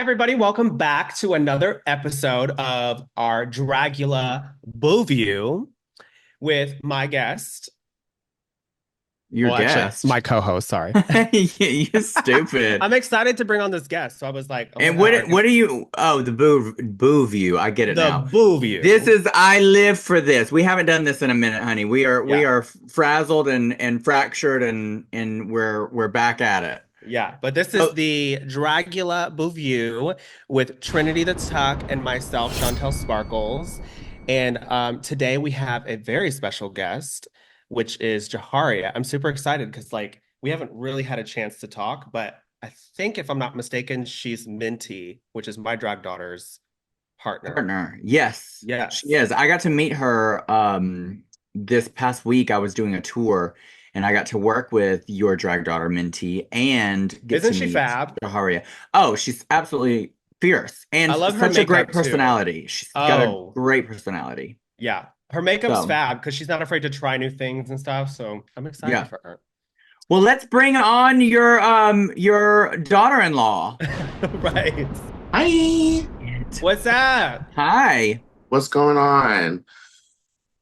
everybody. Welcome back to another episode of our Dragula Boview with my guest. Your Well, actually, guest. my co-host, sorry. You stupid. I'm excited to bring on this guest. So I was like, oh my And God, our what guest, are you? Oh, the boo view. I get it the now. This Boview. is I live for this. We haven't done this in a minute, honey. We Yeah. are frazzled and fractured and we're back at it. Yeah. But this is So the Dragula Boview with Trinity the Tuck and myself, Chantel Sparkles. And today we have a very special guest, which is Jaharia. I'm super excited because we haven't really had a chance to talk, but I think if I'm not mistaken, she's Minty, which is my drag daughter's partner. partner, yes, she Yes. is. I got to meet her this past week. I was doing a tour and I got to work with your drag daughter Minty and get Isn't to she meet fab? Jaharia. Oh, she's absolutely fierce I and love her such a great makeup too. personality. She's got a Oh, great personality. yeah. Her makeup's So, fab because she's not afraid to try new things and stuff. So I'm excited yeah. for her. Well, let's bring on your daughter-in-law. Right. Hi, What's up? Hi. what's going on?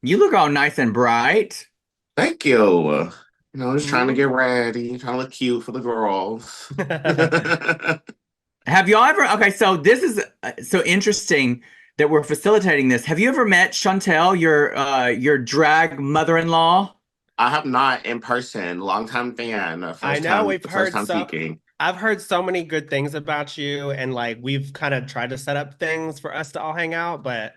You look all nice and bright. Thank you. Just trying to Mhm. get ready, trying to look cute for the girls. Have y'all ever, okay, so this is so interesting that we're facilitating this. Have you ever met Chantel, your drag mother-in-law? I have not in person, longtime fan, I know first time peeking. I've heard so many good things about you, and we've kind of tried to set up things for us to all hang out, but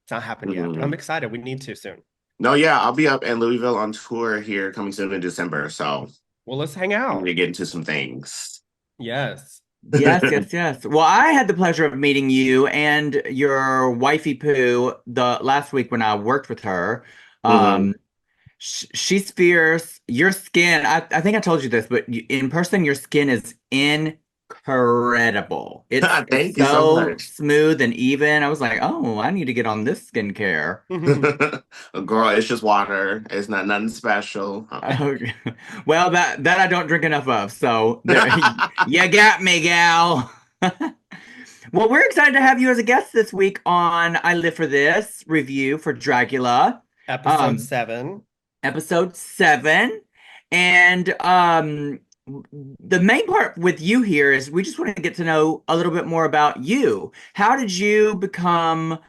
it's not happened yet. But I'm Mhm. excited. We need to soon. No, yeah, I'll be up in Louisville on tour here coming soon in December, so Well, let's hang we need out. to get into some things. Yes. Yes, yes, yes. Well, I had the pleasure of meeting you and your wifey Pooh the last week when I worked with her. Mhm. Um, she's fierce. Your skin, I think I told you this, but in person, your skin is incredible. It's Thank you so so much. smooth and even. I was like, oh, I need to get on this skincare. Girl, it's just water. It's not nothing special. Okay. Well, that I don't drink enough of, so there you got me, gal. Well, we're excited to have you as a guest this week on I Live for This review for Dragula. Episode Um, 7. Episode 7. And the main part with you here is we just want to get to know a little bit more about you. How did you become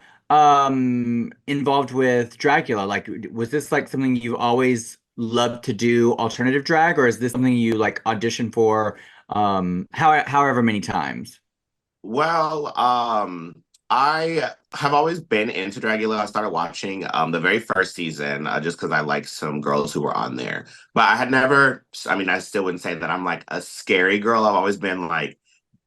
involved with Dragula? Like, was this like something you always loved to do alternative drag, or is this something you like auditioned for however many times? Well, I have always been into Dragula. I started watching the very first season just because I liked some girls who were on there. But I had never, I mean, I still wouldn't say that I'm like a scary girl. I've always been like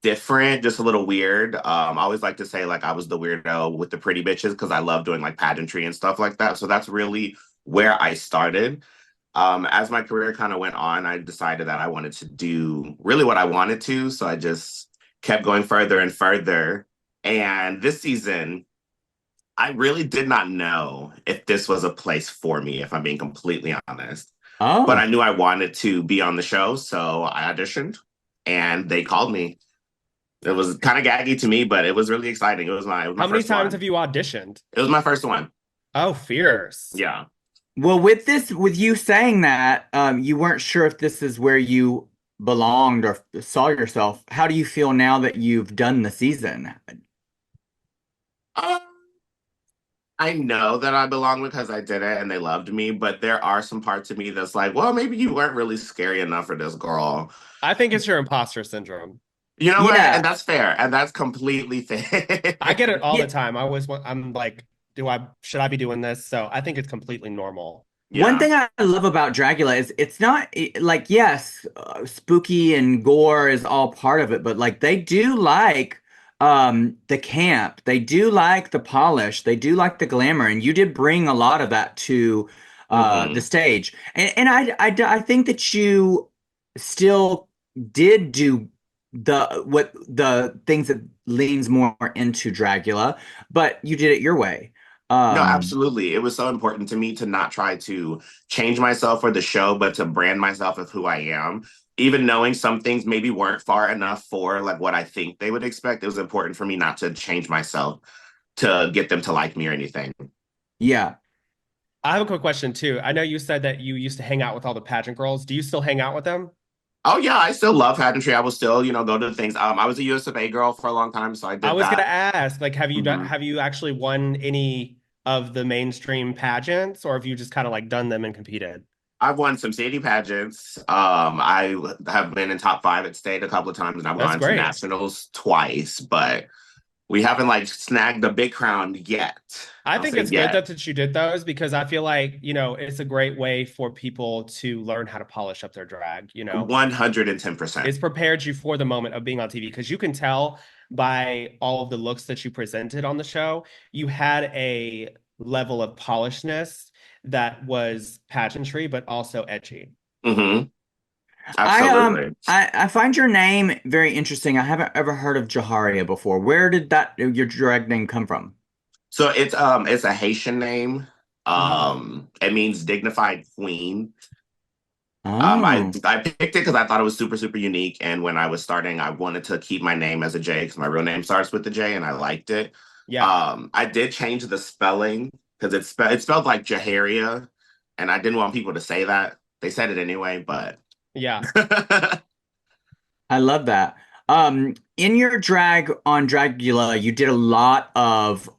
different, just a little weird. I always like to say like I was the weirdo with the pretty bitches because I love doing like pageantry and stuff like that. So that's really where I started. As my career kind of went on, I decided that I wanted to do really what I wanted to. So I just kept going further and further. And this season, I really did not know if this was a place for me, if I'm being completely honest. But I Oh, knew I wanted to be on the show. So I auditioned and they called me. It was kind of gaggy to me, but it was really exciting. It was my How many first times one. have you auditioned? It was my first one. Oh, fierce. Yeah. well, with you saying that, you weren't sure if this is where you belonged or saw yourself. How do you feel now that you've done the season? Um, I know that I belong because I did it and they loved me, but there are some parts of me that's like, well, maybe you weren't really scary enough for this girl. I think it's your imposter syndrome. You know what? Yeah, And that's fair. And that's completely fair. I get it all yeah. the time. I'm like, should I be doing this? So I think it's completely normal. One Yeah. thing I love about Dracula is it's not like yes, spooky and gore is all part of it, but like they do like the camp, they do like the polish, they do like the glamour, and you did bring a lot of that to the Hmm. stage, and I think that you still did do the things that leans more into Dracula, but you did it your way. No, Um, absolutely. It was so important to me to not try to change myself for the show, but to brand myself as who I am. even knowing some things maybe weren't far enough for like what I think they would expect, it was important for me not to change myself to get them to like me or anything. Yeah. I have a quick question too. I know you said that you used to hang out with all the pageant girls. Do you still hang out with them? Oh yeah, I still love pageantry. I will still, go to the things. I was a USFA girl for a long time, so I I did was gonna that. ask, like, Hmm. have you actually won any of the mainstream pageants, or have you just kind of like done them and competed? I've won some city pageants. I have been in top five at state a couple of times, and I've That's gone to great. nationals twice, but we haven't like snagged the big crown yet. I I'll think say it's good yet. that you did those because I feel like, it's a great way for people to learn how to polish up their drag, 110%. It's prepared you for the moment of being on TV because you can tell by all of the looks that you presented on the show, you had a level of polishedness that was pageantry, but also edgy. Hmm. I Absolutely. I find your name very interesting. I haven't ever heard of Jaharia before. Where did that your drag name come from? So it's a Haitian name. Mm. It means dignified queen. I Oh, I picked it because I thought it was super super unique, and when I was starting, I wanted to keep my name as a J because my real name starts with the J, and I liked it. Yeah. I did change the spelling because it's spelled like Jaharia, and I didn't want people to say that. They said it anyway, but Yeah. I love that. In your drag on Dragula, you did a lot of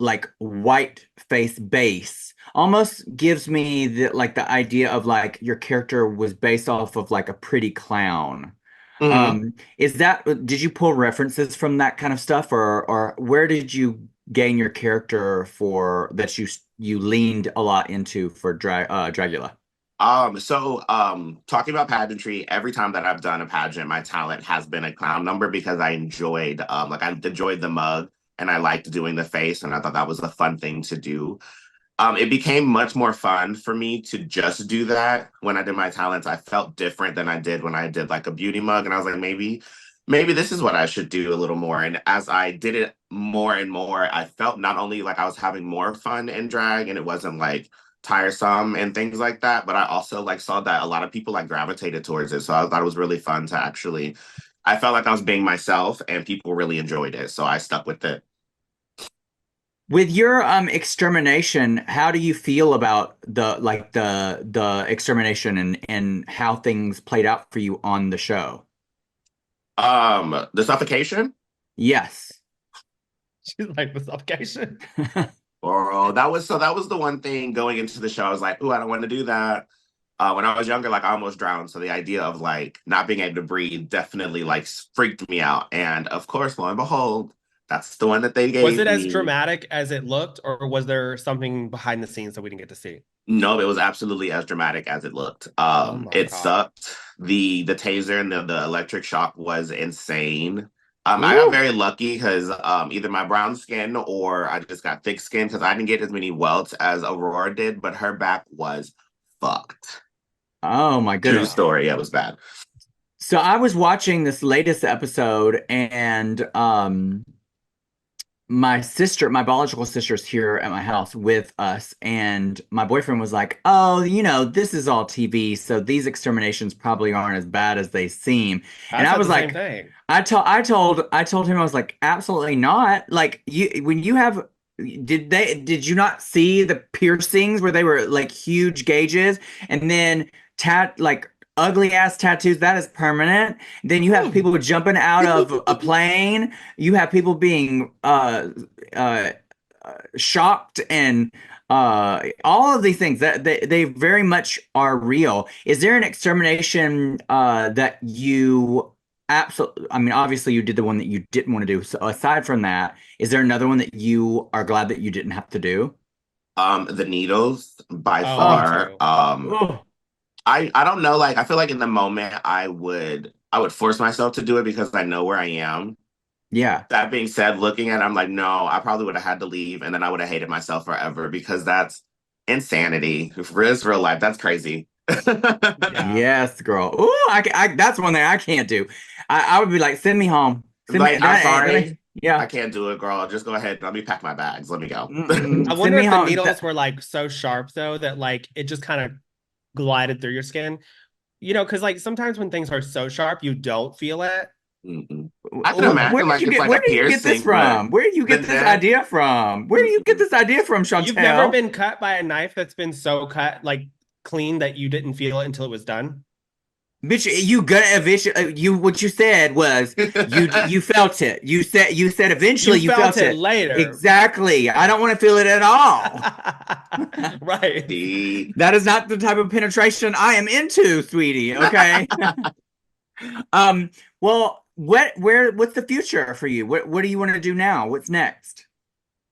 like white face base. Almost gives me the idea of like your character was based off of like a pretty clown. Mhm. Is that did you pull references from that kind of stuff, or where did you gain your character for that you leaned a lot into for Dragula? Talking about pageantry, every time that I've done a pageant, my talent has been a clown number because I enjoyed the mug and I liked doing the face, and I thought that was a fun thing to do. It became much more fun for me to just do that when I did my talents. I felt different than I did when I did like a beauty mug, and I was like, maybe this is what I should do a little more. And as I did it more and more, I felt not only like I was having more fun in drag, and it wasn't like tiresome and things like that, but I also like saw that a lot of people like gravitated towards it. So I thought it was really fun to actually. I felt like I was being myself, and people really enjoyed it, so I stuck with it. With your extermination, how do you feel about the extermination and how things played out for you on the show? The suffocation. She's like the suffocation. Or that was the one thing going into the show. I was like, "Ooh, I don't want to do that." When I was younger, like I almost drowned. So the idea of like not being able to breathe definitely like freaked me out. And of course, lo and behold, that's the one that they Was gave it as me. dramatic as it looked, or was there something behind the scenes that we didn't get to see? No, it was absolutely as dramatic as it looked. Oh my It God. sucked. The taser and the electric shock was insane. I got Ooh. very lucky because either my brown skin or I just got thick skin because I didn't get as many welts as Aurora did, but her back was fucked. Oh my True goodness. story. Yeah, it was bad. So I was watching this latest episode and my sister, my biological sister is here at my house with us, and my boyfriend was like, "Oh, this is all TV, so these exterminations probably aren't as bad as they seem." I And I said was the same like, thing. I told him I was like, "Absolutely not!" Like when you have, did you not see the piercings where they were like huge gauges, and then like ugly ass tattoos that is permanent. Then you have Hmm. people jumping out of a plane. You have people being uh, shocked and all of these things that they very much are real. Is there an extermination that you absolutely, I mean, obviously you did the one that you didn't want to do. So aside from that, is there another one that you are glad that you didn't have to do? The needles by Oh, me Oh, far. too. oh, I don't know. Like I feel like in the moment I would force myself to do it because I know where I am. yeah. That being said, looking at it, I'm like, no, I probably would have had to leave, and then I would have hated myself forever because that's insanity. If it's real life, that's crazy. Yeah. Yes, girl. Ooh, that's one thing I can't do. I would be like, send me home. Send me Like, I'm that. sorry, I Yeah. can't do it, girl. Just go ahead. Let me pack my bags. Let me go. I Send wonder me if the home. needles were like so sharp though that like it just kind of glided through your skin. Because like sometimes when things are so sharp, you don't feel it. Mm-mm. I can imagine like it's like Where a did you get this piercing, but from? Where did you the get this neck. idea from? Where do you get Mm-mm. this idea from, You've never Chantel? been cut by a knife that's been so cut, like clean that you didn't feel it until it was done. Bitch, you gonna eventually you what you said was you felt it. You said You eventually you felt felt it it. later. Exactly. I don't want to feel it at all. Right. See? That is not the type of penetration I am into, sweetie. Okay. Um, well, what's the future for you? What do you want to do now? What's next?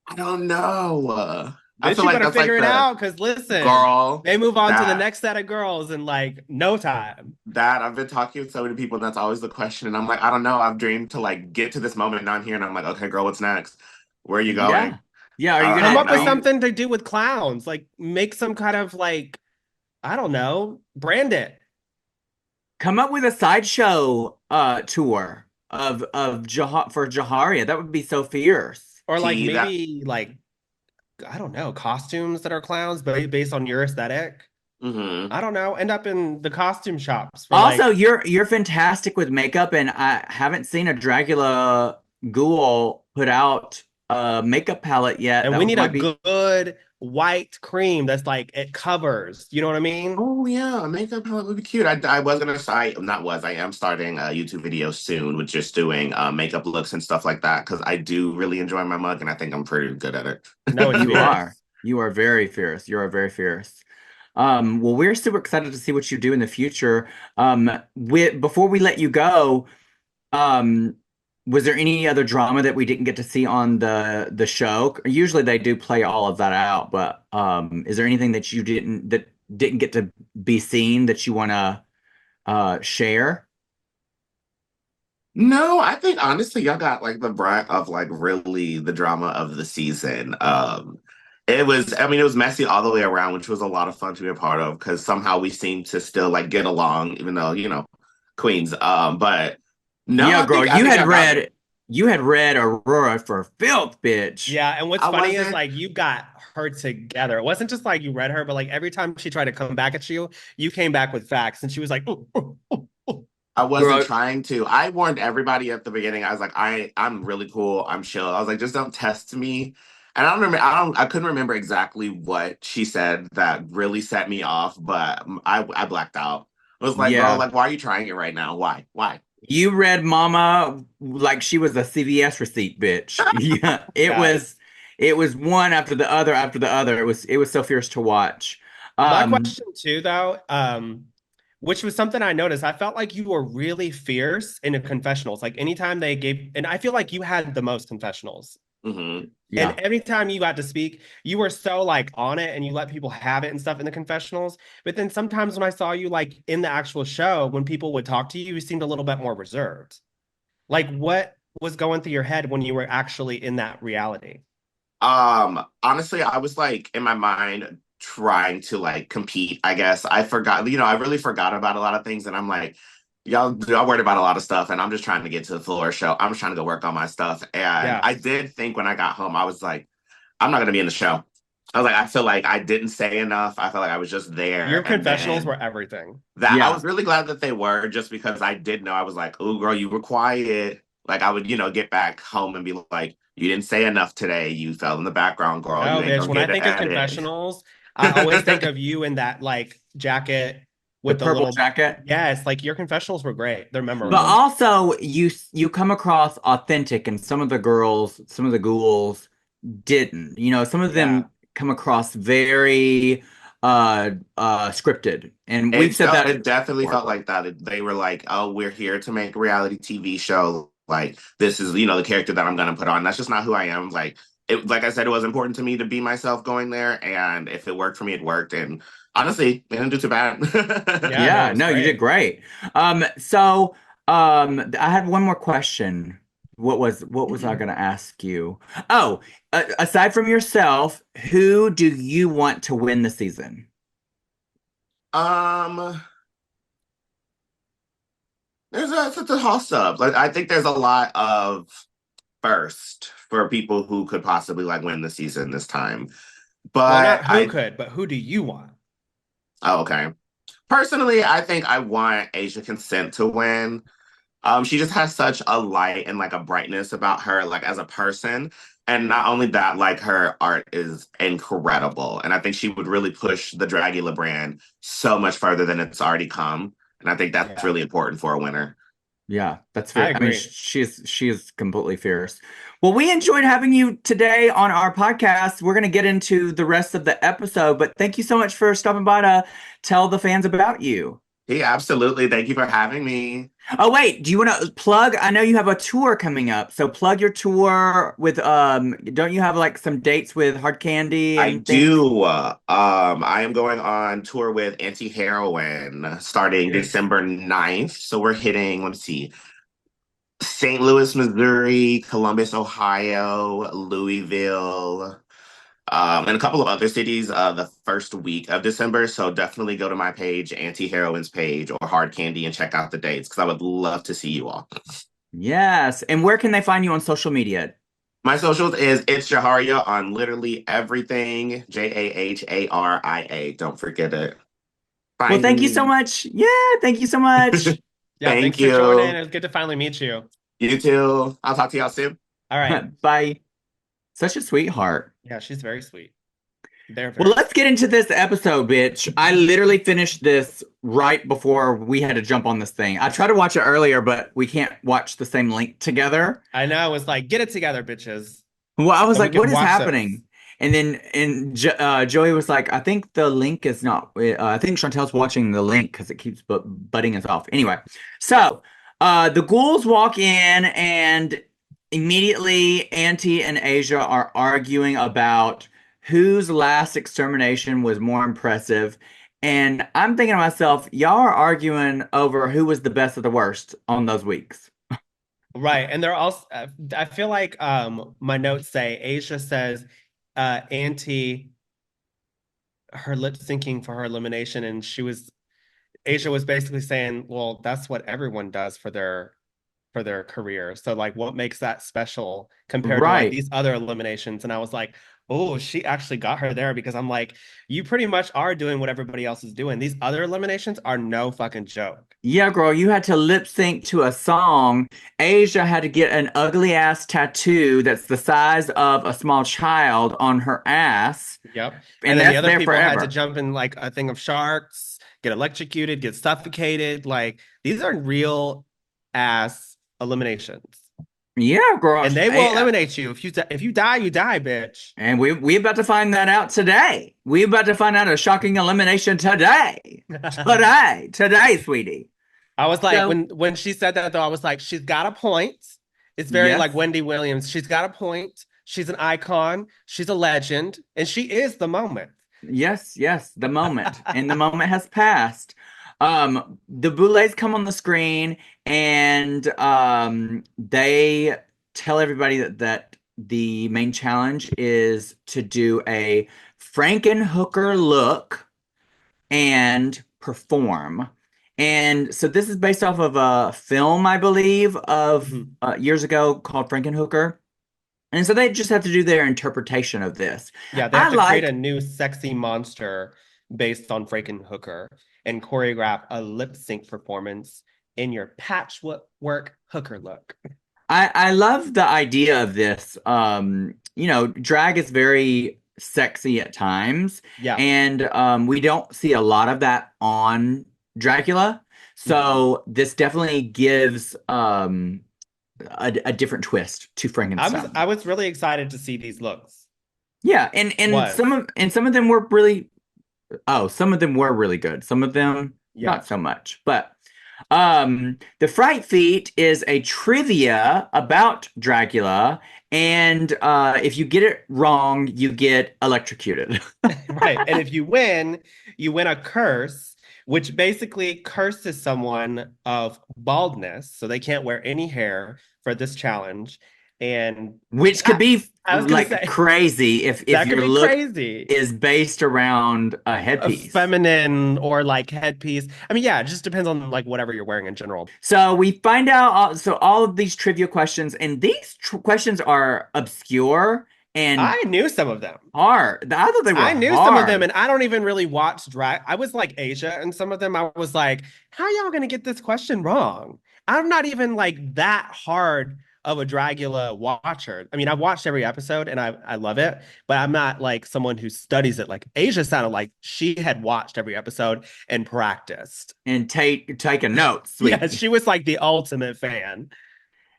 I don't know. I Bitch, feel you like better that's like figure it the out because listen, girl they move on to the that next set of girls in like no time. I've been talking to so many people, and that's always the question. And I'm like, I don't know. I've dreamed to like get to this moment down here, and I'm like, okay, girl, what's next? Where are you Yeah. going? Yeah, I Come don't up with know. something to do with clowns. Like make some kind of like, I don't know, brand it. come up with a sideshow tour of for Jaharia. That would be so fierce. Or like See that? maybe like, I don't know, costumes that are clowns, but based on your aesthetic. Hmm. I don't know, end up in the costume shops for Also, like, you're fantastic with makeup, and I haven't seen a Dragula ghoul put out a makeup palette yet. and we need a Might be. good white cream that's like it covers. You know what I mean? Oh yeah, a makeup palette would be cute. I was gonna say, not was, I am starting a YouTube video soon with just doing makeup looks and stuff like that because I do really enjoy my mug and I think I'm pretty good at No, it's You it. are. fierce. You are very fierce. You are very fierce. Well, we're super excited to see what you do in the future. Before we let you go, um, was there any other drama that we didn't get to see on the show? Usually they do play all of that out, but is there anything that didn't get to be seen that you want to share? No, I think honestly, y'all got like the brunt of like really the drama of the season. It was, I mean, it was messy all the way around, which was a lot of fun to be a part of because somehow we seemed to still like get along, even though, Queens. But no, Yeah, girl, I think y'all got it. you had read Aurora for filth, bitch. Yeah, and what's I funny is wasn't like you got her together. It wasn't just like you read her, but like every time she tried to come back at you, you came back with facts, and she was like, "Ooh, ooh, ooh, ooh." I wasn't Girl, trying to. I warned everybody at the beginning. I was like, I'm really cool. I'm chill. I was like, just don't test me. And I couldn't remember exactly what she said that really set me off, but I blacked out. I was like, girl, yeah. like, why are you trying it right now? Why? Why? You read Mama like she was a CVS receipt, bitch. Yeah, Yes. it was one after the other after the other. It was so fierce to watch. My Um, question too, though, which was something I noticed, I felt like you were really fierce in the confessionals. Like anytime they gave, and I feel like you had the most confessionals. Hmm. And yeah. every time you got to speak, you were so like on it and you let people have it and stuff in the confessionals. But then sometimes when I saw you like in the actual show, when people would talk to you, you seemed a little bit more reserved. Like what was going through your head when you were actually in that reality? Honestly, I was like in my mind trying to like compete, I guess. I forgot, I really forgot about a lot of things and I'm like, y'all worried about a lot of stuff and I'm just trying to get to the floor show. I'm just trying to go work on my stuff. And Yeah. I did think when I got home, I was like, I'm not gonna be in the show. I was like, I feel like I didn't say enough. I felt like I was just Your there. And confessionals then were everything. that I Yeah. was really glad that they were just because I did know I was like, oh girl, you were quiet. Like I would, get back home and be like, you didn't say enough today. You fell in the background, girl. You Oh, ain't bitch. gonna When I get think of added. confessionals, I always think of you in that like jacket The with the purple little, jacket. yes, like your confessionals were great. They're But memorable. also you come across authentic and some of the girls, some of the ghouls didn't. Some of Yeah. them come across very scripted. And we've said that It definitely before. felt like that. They were like, oh, we're here to make a reality TV show. Like this is, the character that I'm gonna put on. That's just not who I am. Like I said, it was important to me to be myself going there. And if it worked for me, it worked. And honestly, they didn't do too bad. Yeah, no, it Yeah, was no, you did great. great. So I had one more question. What was I gonna ask you? Oh, aside from yourself, who do you want to win the season? um it's a toss up. Like I think there's a lot of first for people who could possibly like win the season this time. Well, But not who could, but who do you want? oh, okay. Personally, I think I want Asia Consent to win. She just has such a light and like a brightness about her, like as a person. And not only that, like her art is incredible. And I think she would really push the Dragula brand so much further than it's already come. And I think that's Yeah, really important for a winner. Yeah, that's I fair. I mean, agree. she is completely fierce. Well, we enjoyed having you today on our podcast. We're going to get into the rest of the episode, but thank you so much for stopping by to tell the fans about you. Yeah, absolutely. Thank you for having me. Oh, wait, do you want to plug? I know you have a tour coming up, so plug your tour with don't you have like some dates with Hard Candy I and things? do. I am going on tour with Anti-Heroin starting Yes. December 9th. So we're hitting, let's see, St. Louis, Missouri, Columbus, Ohio, Louisville, and a couple of other cities the first week of December. So definitely go to my page, Anti-Heroin's page, or Hard Candy and check out the dates because I would love to see you all. Yes. And where can they find you on social media? My socials is it's Jaharia on literally everything. Jaharia. Don't forget it. Well, Find thank you so me. much. Yeah, thank you so much. Yeah, thanks Thank for joining. you. It was good to finally meet you. You too. I'll talk to y'all soon. All right. Bye. Such a sweetheart. Yeah, she's very sweet. They're Well, very let's sweet. get into this episode, bitch. I literally finished this right before we had to jump on this thing. I tried to watch it earlier, but we can't watch the same link together. I know. It's like, get it together, bitches, Well, I was so we like, what can is watch this. happening? And then Joey was like, I think the link is not, I think Chantel's watching the link because it keeps butting us off. Anyway, so the ghouls walk in and immediately Auntie and Asia are arguing about whose last extermination was more impressive. And I'm thinking to myself, y'all are arguing over who was the best of the worst on those weeks. Right. And they're also, I feel like my notes say Asia says Auntie her lip syncing for her elimination, and Asia was basically saying, well, that's what everyone does for their career. So like what makes that special compared to like Right. these other eliminations? And I was like, oh, she actually got her there because I'm like, you pretty much are doing what everybody else is doing. These other eliminations are no fucking joke. Yeah, girl, you had to lip sync to a song. Asia had to get an ugly ass tattoo that's the size of a small child on her ass, Yep. And and then the that's other there people had to forever. jump in like a thing of sharks, get electrocuted, get suffocated. Like these are real ass eliminations. Yeah, girl. And they will eliminate you. If you die, you die, bitch. And we about to find that out today. We about to find out a shocking elimination today. Today, sweetie. I was like, So, when she said that though, I was like, she's got a point. It's very like yes, Wendy Williams. She's got a point. She's an icon. She's a legend, and she is the moment. yes, the moment. And the moment has passed. The Boulets come on the screen and they tell everybody that the main challenge is to do a Franken hooker look and perform. And so this is based off of a film, I believe, of Mhm. years ago called Frankenhooker. And so they just have to do their interpretation of this. Yeah, they I have to create a like, new sexy monster based on Frankenhooker and choreograph a lip sync performance in your patchwork hooker look. I love the idea of this. Drag is very sexy at times, Yeah. and we don't see a lot of that on Dracula. Mhm. So this definitely gives a different twist to I Frankenstein. was really excited to see these looks. Yeah, and some Was. of them were really some of them were really good. Some of them Yeah. not so much. But the Fright Feet is a trivia about Dracula, and if you get it wrong, you get electrocuted. Right. And if you win a curse, which basically curses someone of baldness, so they can't wear any hair for this challenge. And Which could that, be I was gonna like say crazy if that could your be look crazy. is based around a A headpiece. feminine or like headpiece. I mean, yeah, it just depends on like whatever you're wearing in general. So we find out so all of these trivia questions, and these questions are obscure and I knew some of them. hard. I thought they were I knew some of them, hard and I don't even really watch drag. I was like Asia, and some of them I was like, how y'all gonna get this question wrong? I'm not even like that hard of a Dragula watcher. I mean, I've watched every episode and I love it, but I'm not like someone who studies it. Like Asia sounded like she had watched every episode and practiced. and taking notes, Yeah, sweetie. she was like the ultimate fan.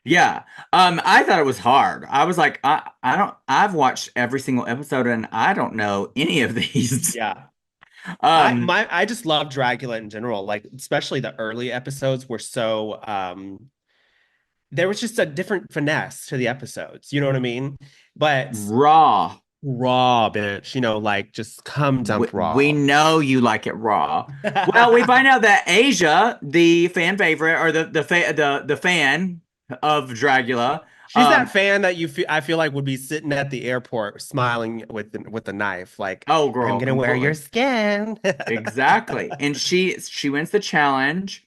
Yeah. I thought it was hard. I was like, I've watched every single episode and I don't know any of these. Yeah. Um, I just love Dragula in general. Like especially the early episodes were so there was just a different finesse to the episodes. You know what I mean? But raw. raw, bitch, like just come We, dump we raw. know you like it raw. Well, we find out that Asia, the fan favorite or the fan of Dragula, She's that um, fan that I feel like would be sitting at the airport smiling with the knife, like, oh I'm girl, gonna wear your completely. skin. Exactly. And she wins the challenge.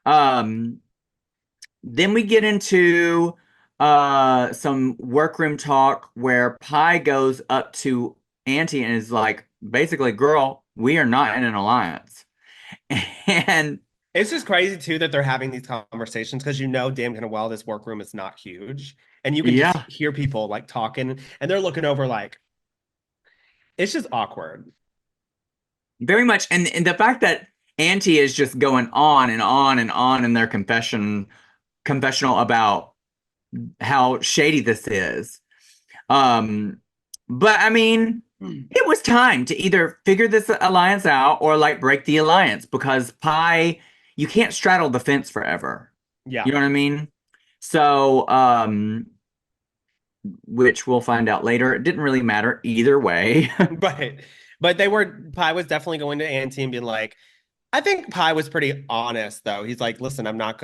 Um, then we get into some workroom talk where Pi goes up to Auntie and is like, basically, girl, we are not in an alliance. And It's just crazy too that they're having these conversations because damn kind of well this workroom is not huge. And you can just yeah, hear people like talking and they're looking over like it's just awkward. very much. And the fact that Auntie is just going on and on and on in their confessional about how shady this is. Um, but I mean, it was time to either figure this alliance out or like break the alliance because Pi, you can't straddle the fence forever. Yeah. You know what I mean? So, which we'll find out later. It didn't really matter either way. Right. But Pi was definitely going to Auntie and being like, I think Pi was pretty honest though. He's like, listen, I'm not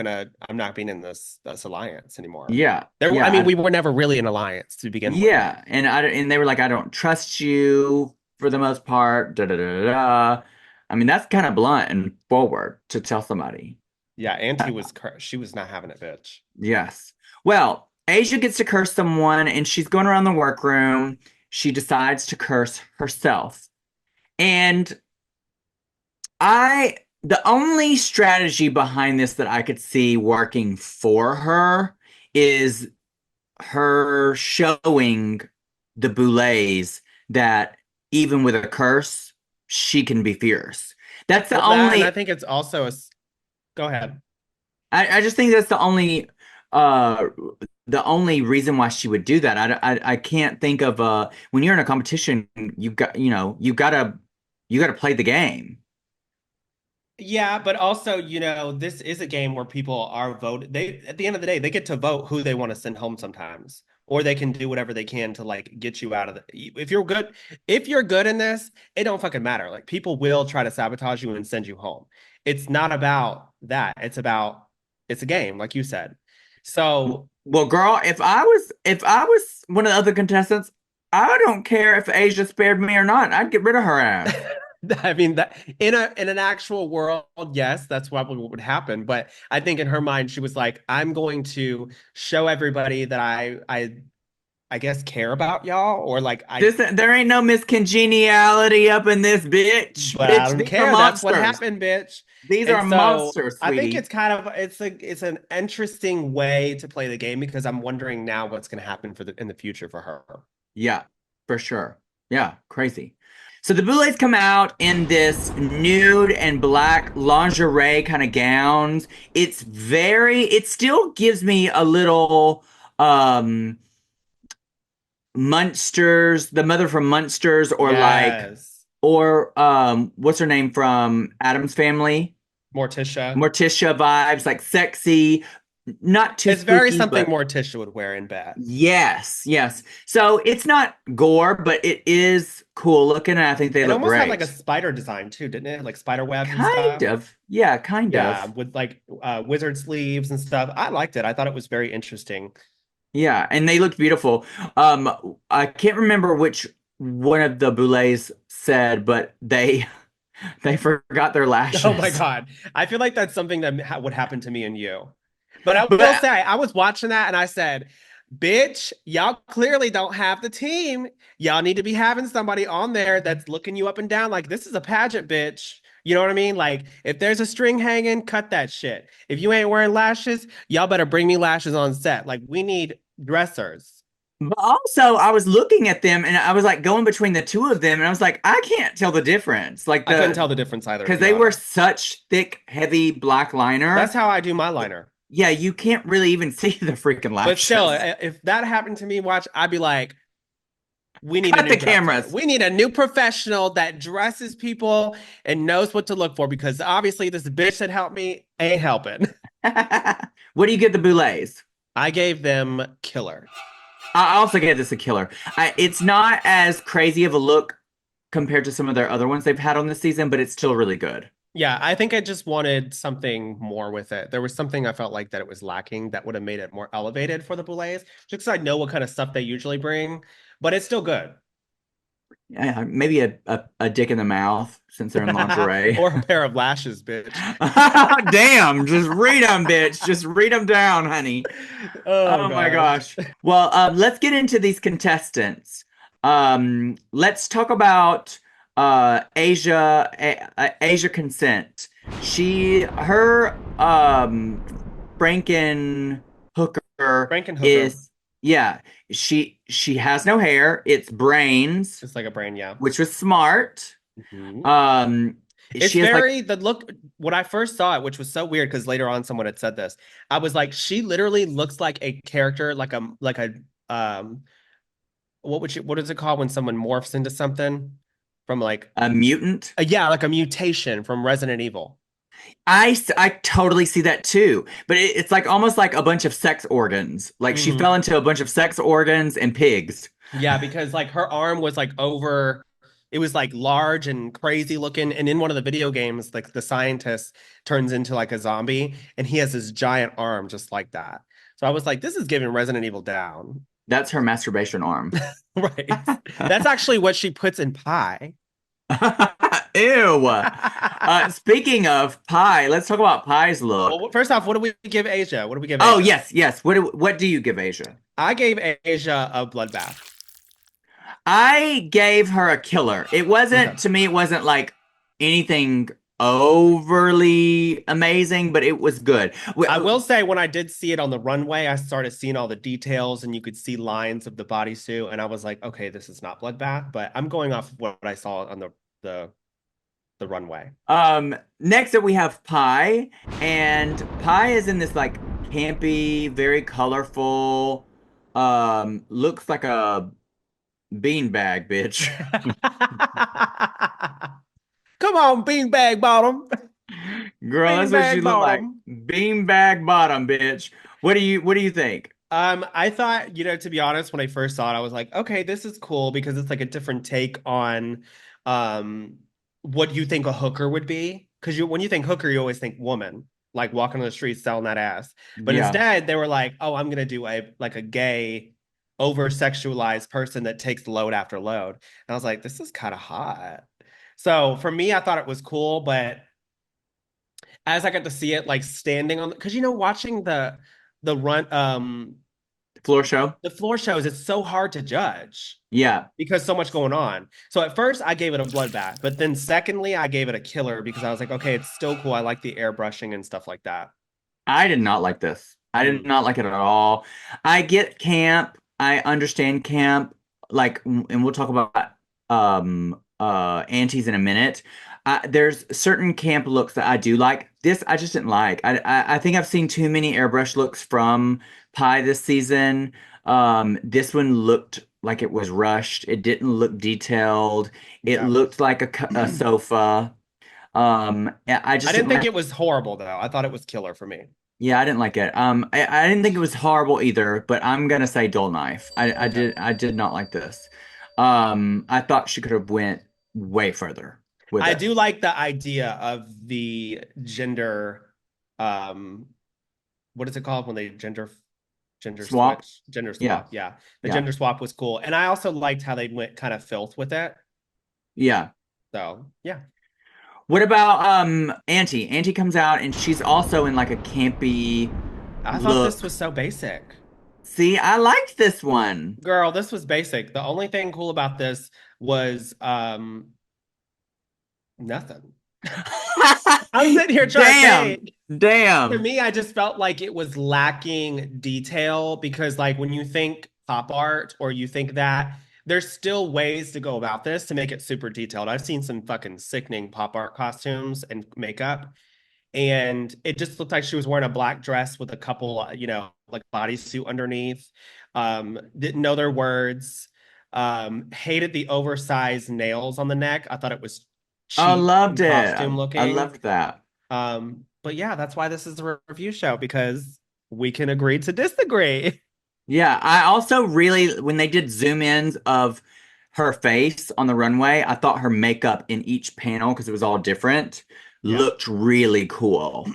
being in this alliance anymore. Yeah, I mean, yeah, we were never really an alliance to begin with. yeah. And they were like, I don't trust you for the most part. Da da da da. Da. I mean, that's kind of blunt and forward to tell somebody. Yeah, she was not having it, bitch. Yes. Well, Asia gets to curse someone and she's going around the workroom. She decides to curse herself. And the only strategy behind this that I could see working for her is her showing the Boulets that even with a curse, she can be fierce. That's the Well, that and I only think it's also go ahead. I just think that's uh the only reason why she would do that. I can't think of when you're in a competition, you gotta play the game. Yeah, but also, this is a game where people are voted. They At the end of the day, they get to vote who they want to send home sometimes, or they can do whatever they can to like get you out of the. If you're good in this, it don't fucking matter. Like people will try to sabotage you and send you home. It's not about that. It's a game, like you said. So Well, girl, if I was one of the other contestants, I don't care if Asia spared me or not. I'd get rid of her ass. I mean that in an actual world, yes, that's probably what would happen. But I think in her mind, she was like, I'm going to show everybody that I guess care about y'all, or like There ain't no miscongeniality up in this bitch. but I Bitch, don't these are care. That's what monsters. happened, bitch. These And are so monsters, I think sweetie. it's kind of it's an interesting way to play the game because I'm wondering now what's going to happen in the future for her. Yeah, for sure. Yeah, crazy. So the Boulets come out in this nude and black lingerie kind of gowns. It still gives me a little um Munsters, the mother from Munsters, Yes, or what's her name from Adam's Family? Morticia. Morticia vibes, like sexy, not too It's very spooky, something but Morticia would wear in bed. yes, yes. So it's not gore, but it is cool looking, and I think they It look almost had like a great. spider design too, didn't it? Like spider webs and Kind stuff. of. Yeah, kind Yeah, of. with like wizard sleeves and stuff. I liked it. I thought it was very interesting. Yeah, and they looked beautiful. I can't remember which one of the Boulets said, but they forgot their Oh my lashes. God. I feel like that's something that would happen to me and you. But I will But say, I was watching that and I said, Bitch, y'all clearly don't have the team. Y'all need to be having somebody on there that's looking you up and down like this is a pageant, bitch. You know what I mean? Like if there's a string hanging, cut that shit. If you ain't wearing lashes, y'all better bring me lashes on set. Like we need dressers. But also, I was looking at them and I was like going between the two of them, and I was like, I can't tell the difference. Like I couldn't tell the difference either, to because be they wear honest. such thick, heavy black That's liner. how I do my liner. Yeah, you can't really even see the freaking But still, lashes. if that happened to me, watch, I'd be like, we need a Cut new the dresser. cameras. We need a new professional that dresses people and knows what to look for because obviously this bitch that helped me ain't helping. What do you give the boulets? I gave them killer. I also gave this a killer. It's not as crazy of a look compared to some of their other ones they've had on this season, but it's still really good. Yeah, I think I just wanted something more with it. There was something I felt like that it was lacking that would have made it more elevated for the Boulets, just because I know what kind of stuff they usually bring, but it's still good. Yeah, maybe a dick in the mouth since they're in lingerie. Or a pair of lashes, bitch. Damn, just read them, bitch. Just read them down, honey. Oh Oh my gosh. gosh. Well, let's get into these contestants. Let's talk about Asia Consent. Her Franken hooker Frankenhooker. is yeah, she has no hair. It's brains, It's like a brain, yeah. which was smart. Mhm. Um, It's she has like very the look when I first saw it, which was so weird because later on someone had said this. I was like, she literally looks like a character, like a what is it called when someone morphs into something from like a mutant. yeah, like a mutation from Resident Evil. I totally see that too, but it's like almost like a bunch of sex organs. Like she fell Hmm. into a bunch of sex organs and pigs. Yeah, because like her arm was like over, it was like large and crazy looking. And in one of the video games, like the scientist turns into like a zombie and he has this giant arm just like that. So I was like, this is giving Resident Evil down. That's her masturbation arm. Right. That's actually what she puts in pie. Ew. Speaking of pie, let's talk about pie's look. Well, first off, what do we give Asia? What do we give Oh Asia? yes, yes. What do you give Asia? I gave Asia a bloodbath. I gave her a killer. It Okay. wasn't to me. It wasn't like anything overly amazing, but it was good. I will say when I did see it on the runway, I started seeing all the details and you could see lines of the bodysuit, and I was like, okay, this is not bloodbath, but I'm going off of what I saw on the the runway. Next up we have Pie, and Pie is in this like campy, very colorful, looks like a beanbag, bitch. Come on, beanbag bottom. Girl, that's what she Beanbag looked like. bottom. Beanbag bottom, bitch. What do you think? I thought, to be honest, when I first saw it, I was like, okay, this is cool because it's like a different take on um what you think a hooker would be. Because when you think hooker, you always think woman, like walking on the street selling that ass. But Yeah, instead, they were like, oh, I'm gonna do a gay, over sexualized person that takes load after load. And I was like, this is kind of hot. So for me, I thought it was cool, but as I got to see it like standing on because watching the run floor show. the floor shows, it's so hard to judge Yeah, because so much going on. So at first I gave it a bloodbath, but then secondly I gave it a killer because I was like, okay, it's still cool. I like the airbrushing and stuff like that. I did not like this. I did Mm. not like it at all. I get camp. I understand camp. Like, and we'll talk about aunties in a minute. There's certain camp looks that I do like. This I just didn't like. I think I've seen too many airbrush looks from Pie this season. This one looked like it was rushed. It didn't look detailed. It Yeah. looked like a sofa. I I just didn't didn't think like. it was horrible though. I thought it was killer for me. Yeah, I didn't like it. I didn't think it was horrible either, but I'm gonna say dull knife. Okay. I did not like this. I thought she could have went way further with I it. do like the idea of the gender um what is it called when they gender Swap? switch, gender Yeah, swap. Yeah. The yeah, gender swap was cool. And I also liked how they went kind of filth with it. yeah. So, yeah. What about Auntie? Auntie comes out and she's also in like a campy I thought this was look. so basic. See, I liked this one. Girl, this was basic. The only thing cool about this was nothing. I'm sitting here trying to Damn. think. To Damn. me, I just felt like it was lacking detail because, like, when you think pop art or you think that, there's still ways to go about this to make it super detailed. I've seen some fucking sickening pop art costumes and makeup, and it just looked like she was wearing a black dress with a couple, like bodysuit underneath. Didn't know their words. Hated the oversized nails on the neck. I thought it was I cheap loved and it. costume I looking. loved that. But yeah, that's why this is a review show because we can agree to disagree. Yeah, I also really, when they did zoom ins of her face on the runway, I thought her makeup in each panel, because it was all different, Yeah. looked really cool.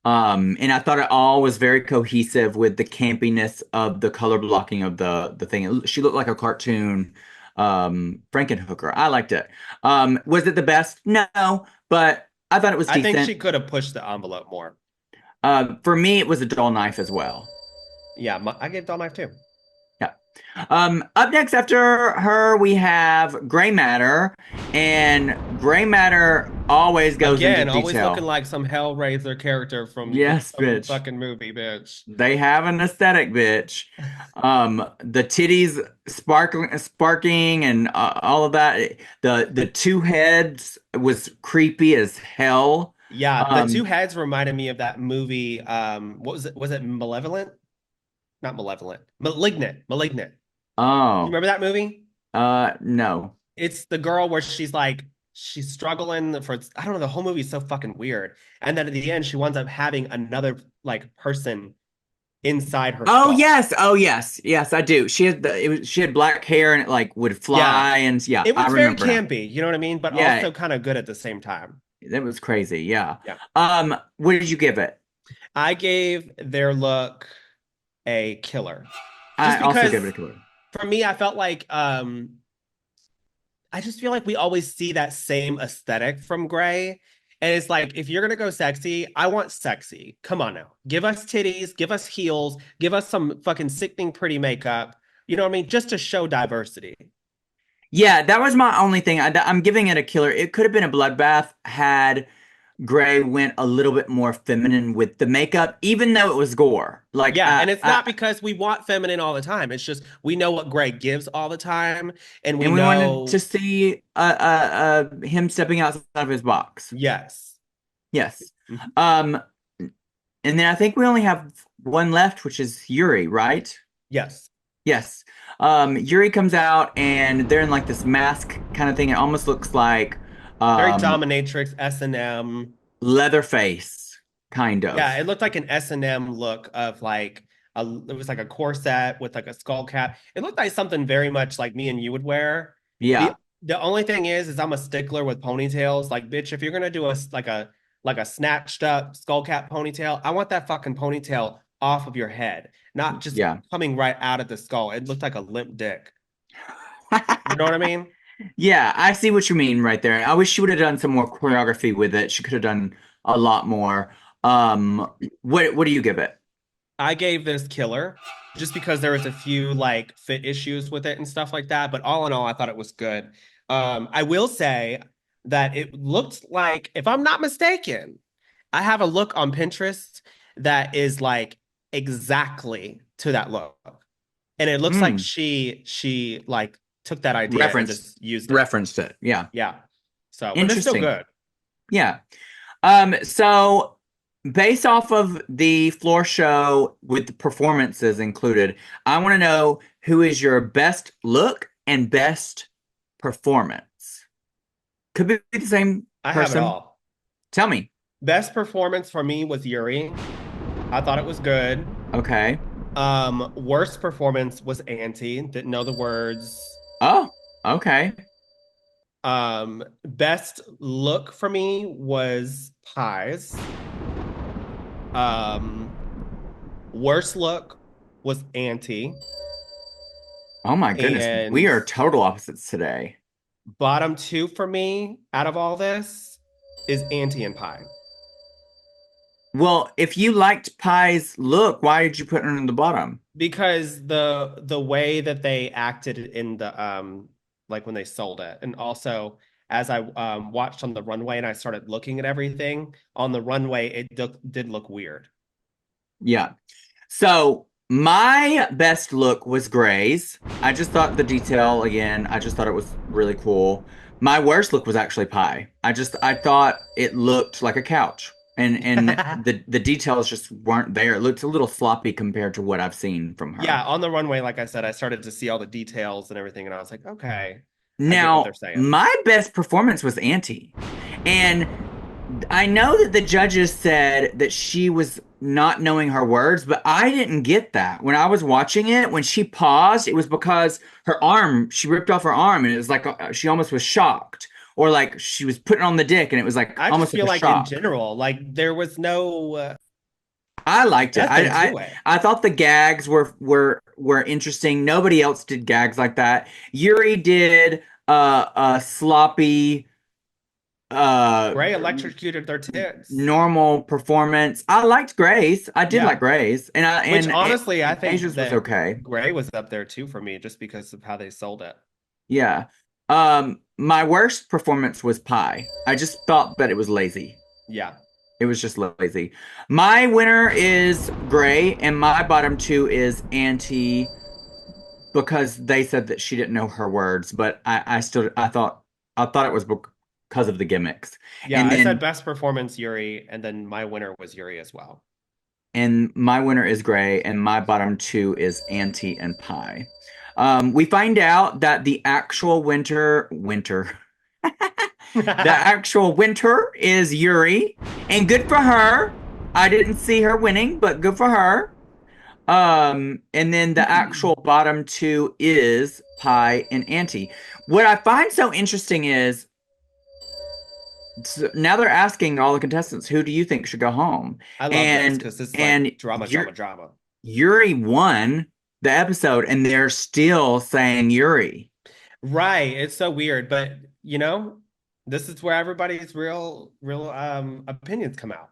And I thought it all was very cohesive with the campiness of the color blocking of the thing. She looked like a cartoon Franken hooker. I liked it. Was it the best? No, but I thought it was I think decent. she could have pushed the envelope more. For me, it was a dull knife as well. Yeah, I gave Doll Knife too. Yeah. Up next after her, we have Gray Matter, and Gray Matter always goes into Again, always looking detail. like some Hellraiser character from Yes, some bitch. fucking movie, bitch. They have an aesthetic, bitch. The titties sparking, and all of that. The two heads was creepy as hell. Yeah, the two Um, heads reminded me of that movie. What was it? Was it Malevolent? Not Malevolent. Malignant. Malignant. You oh, remember that movie? no. It's the girl where she's struggling for I don't know, the whole movie is so fucking weird. And then at the end she winds up having another like person inside her Oh skull. yes, oh yes, yes, I do. She had black hair and it like would Yeah. fly, and yeah, It I was very remember now. campy, you know what I mean? But Yeah, also kind of good at the same time. that was crazy. Yeah. Yeah. What did you give it? I gave their look a killer. Just I also gave it a because killer. for me, I felt like I just feel like we always see that same aesthetic from Gray. And it's like, if you're gonna go sexy, I want sexy. Come on now. Give us titties, give us heels, give us some fucking sickening pretty makeup. You know what I mean? Just to show diversity. Yeah, that was my only thing. I'm giving it a killer. It could have been a bloodbath had Gray went a little bit more feminine with the makeup, even though it was gore. Like, Yeah, and it's not because we want feminine all the time. It's just we know what Greg gives all the time, and we and we wanted to know, see him stepping outside of his box. yes. Yes. Mhm. Um, and then I think we only have one left, which is Yuri, right? Yes. Yes. Yuri comes out and they're in like this mask kind of thing. It almost looks like Very um dominatrix, S&M. Leatherface, kind Yeah, of. it looked like an S&M look of like it was like a corset with like a skull cap. It looked like something very much like me and you would wear. The Yeah. the only thing is I'm a stickler with ponytails. Like, bitch, if you're gonna do like a snatched up skull cap ponytail, I want that fucking ponytail off of your head, not just Yeah. coming right out of the skull. It looked like a limp dick. You know what I mean? Yeah, I see what you mean right there. I wish she would have done some more choreography with it. She could have done a lot more. Um, what do you give it? I gave this killer just because there was a few like fit issues with it and stuff like that. But all in all, I thought it was good. I will say that it looked like, if I'm not mistaken, I have a look on Pinterest that is like exactly to that look. And it looks like Hmm. she like took that idea and Referenced just used it. referenced it. Yeah. Yeah. So, but it's still Interesting. good. Yeah. So based off of the floor show with the performances included, I want to know who is your best look and best performance. Could be the same I have it person. all. Tell me. Best performance for me was Yuri. I thought it was good. Okay. Worst performance was Auntie, didn't know the words. Oh, okay. Best look for me was Pies. Um, Worst look was Auntie. Oh my goodness. We And are total opposites today. bottom two for me out of all this is Auntie and Pie. Well, if you liked Pie's look, why did you put her in the bottom? Because the way that they acted in the like when they sold it, and also as I watched on the runway and I started looking at everything on the runway, did look weird. Yeah. So my best look was Gray's. I just thought the detail again, I just thought it was really cool. My worst look was actually Pie. I thought it looked like a couch. And the details just weren't there. It looked a little sloppy compared to what I've seen from her. Yeah, on the runway, like I said, I started to see all the details and everything, and I was like, okay, I get what they're Now, saying. my best performance was Auntie. And I know that the judges said that she was not knowing her words, but I didn't get that. When I was watching it, when she paused, it was because she ripped off her arm, and it was like she almost was shocked. Or like she was putting on the dick, and it was like I just almost like feel a like in shock. general, like there was no I liked it. nothing to it. I thought the gags were interesting. Nobody else did gags like that. Yuri did a sloppy uh Gray electrocuted their tits, normal performance. I liked Grace. I did like yeah. Grace, and Which honestly, I think Asia's was that okay. Gray was up there too for me, just because of how they sold it. Yeah. My worst performance was Pie. I just thought that it was lazy. Yeah. It was just lazy. My winner is Gray, and my bottom two is Auntie because they said that she didn't know her words, but I thought it was because of the gimmicks. Yeah, And I said then best performance Yuri, and then my winner was Yuri as well. and my winner is Gray, and my bottom two is Auntie and Pie. We find out that the actual winter is Yuri, and good for her. I didn't see her winning, but good for her. And then the actual bottom two is Pie and Auntie. What I find so interesting is now they're asking all the contestants, who do you think should go home? I love this And because this is and like drama, drama, drama. Yuri won the episode, and they're still saying Yuri. Right. It's so weird, but this is where everybody's real opinions come out,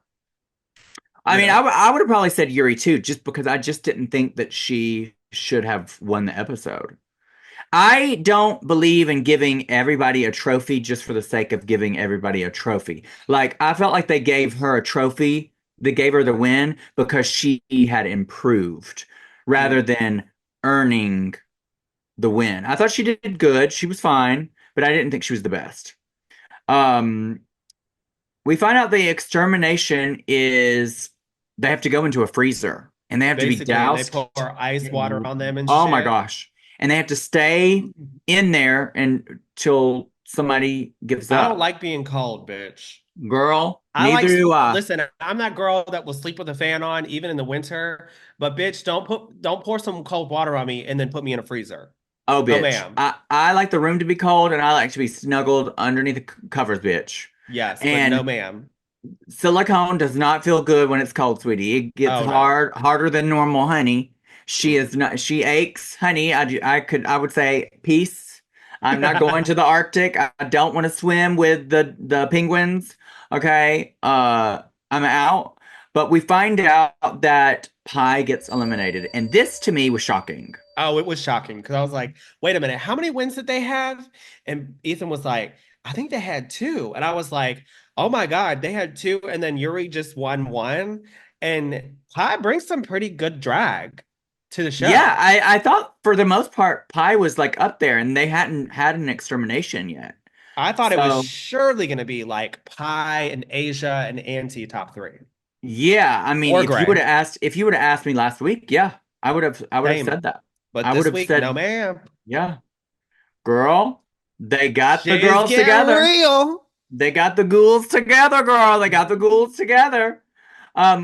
I you mean, know? I would have probably said Yuri too, just because I just didn't think that she should have won the episode. I don't believe in giving everybody a trophy just for the sake of giving everybody a trophy. Like, I felt like they gave her a trophy, they gave her the win because she had improved rather Mm. than earning the win. I thought she did good. She was fine, but I didn't think she was the best. Um, we find out the extermination is they have to go into a freezer and they have to be Basically, and they doused. pour ice water on them and Oh my shit. gosh. And they have to stay in there until somebody gives I don't up. like being cold, bitch. Girl, I neither like, do I. listen, I'm that girl that will sleep with a fan on even in the winter, but bitch, don't pour some cold water on me and then put me in a freezer. Oh, No, bitch. ma'am. I like the room to be cold and I like to be snuggled underneath the covers, bitch. Yes, but no, And ma'am. silicone does not feel good when it's cold, sweetie. It gets Oh no. harder than normal, honey. She is not, she aches, honey. I would say, peace. I'm not going to the Arctic. I don't want to swim with the penguins. Okay. I'm out. But we find out that Pie gets eliminated. And this to me was shocking. Oh, it was shocking because I was like, wait a minute, how many wins did they have? And Ethan was like, I think they had two. And I was like, oh my God, they had two. And then Yuri just won one. And Ty brings some pretty good drag to the Yeah, show. I thought for the most part, Pie was like up there and they hadn't had an extermination yet. I thought it was So surely going to be like Pie and Asia and Auntie top three yeah, I mean, or Gray. if you would have asked me last week, yeah, I would have Same. said that. But I would this have week, no, said, ma'am. yeah, girl, they got the Shit's girls getting together. real. They got the ghouls together, girl. They got the ghouls together.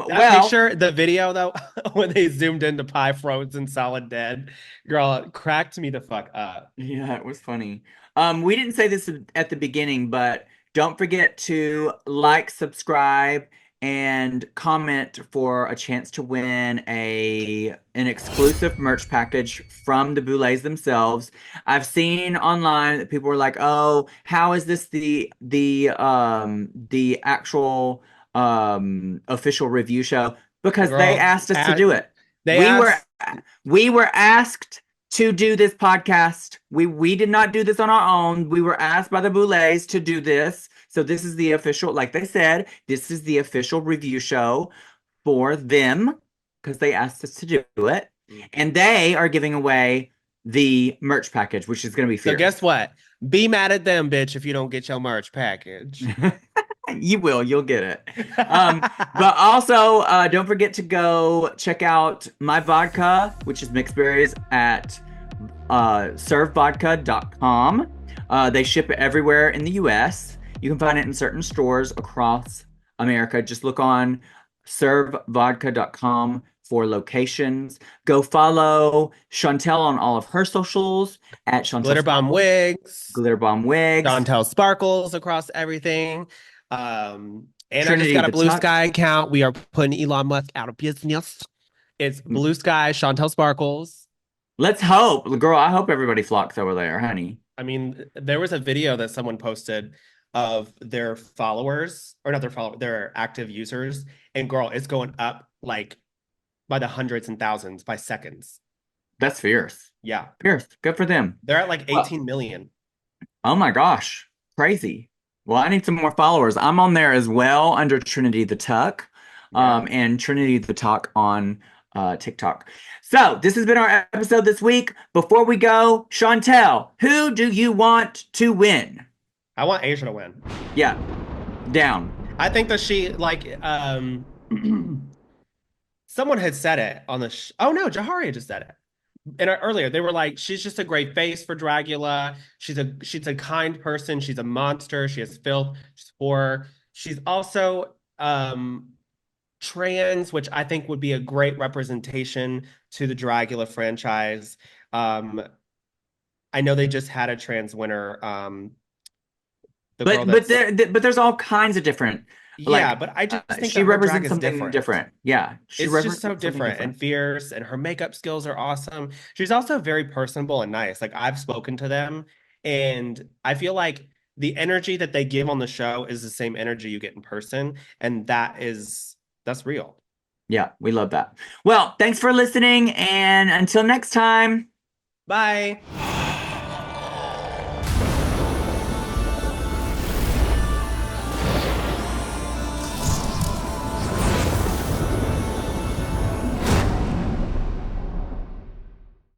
That Well, picture, the video though, when they zoomed into Pie frozen solid dead, girl, it cracked me the fuck up. yeah, it was funny. We didn't say this at the beginning, but don't forget to like, subscribe, and comment for a chance to win an exclusive merch package from the Boulets themselves. I've seen online that people were like, "Oh, how is this the actual official review show because they Girl, asked us to do it. they We were asked, we were asked to do this podcast. We did not do this on our own. We were asked by the Boulets to do this. So this is the official, like they said, this is the official review show for them because they asked us to do it. And they are giving away the merch package, which is going to be so guess fierce. what? Be mad at them, bitch, if you don't get your merch package. You will, you'll get it. But also, don't forget to go check out my vodka, which is mixed berries, at servevodka.com. They ship it everywhere in the US. You can find it in certain stores across America. Just look on servevodka.com for locations. Go follow Chantel on all of her socials at Chantel Glitter Bomb Sparkles, wigs, Glitter Bomb Wigs, Chantel sparkles across everything. And I just Trinity got a the Blue Tuck. Sky account. We are putting Elon Musk out of business. It's Blue Sky, Chantel Sparkles. Let's hope, girl. I hope everybody flocks over there, honey. I mean, there was a video that someone posted of their followers, or not their followers, their active users. And girl, it's going up like by the hundreds and thousands by seconds. That's fierce. Yeah. Fierce. Good for them. They're at like Well, 18 million. oh my gosh. Crazy. Well, I need some more followers. I'm on there as well under Trinity the Tuck, Yeah. and Trinity the Talk on TikTok. So this has been our episode this week. Before we go, Chantel, who do you want to win? I want Asia to win. Yeah, down. I think that she like someone had said it on the oh no, Jaharia just said it. And earlier they were like, she's just a great face for Dragula. She's a kind person. She's a monster. She has filth. She's horror. She's also trans, which I think would be a great representation to the Dragula franchise. Um, I know they just had a trans winner. The girl that's But there's all kinds of different, yeah, like but I just think she that her drag represents is something different. different. Yeah, she It's just represents so something different and different. fierce, and her makeup skills are awesome. She's also very personable and nice. Like I've spoken to them, and I feel like the energy that they give on the show is the same energy you get in person, and that's real. Yeah, we love that. Well, thanks for listening, and until next time. Bye.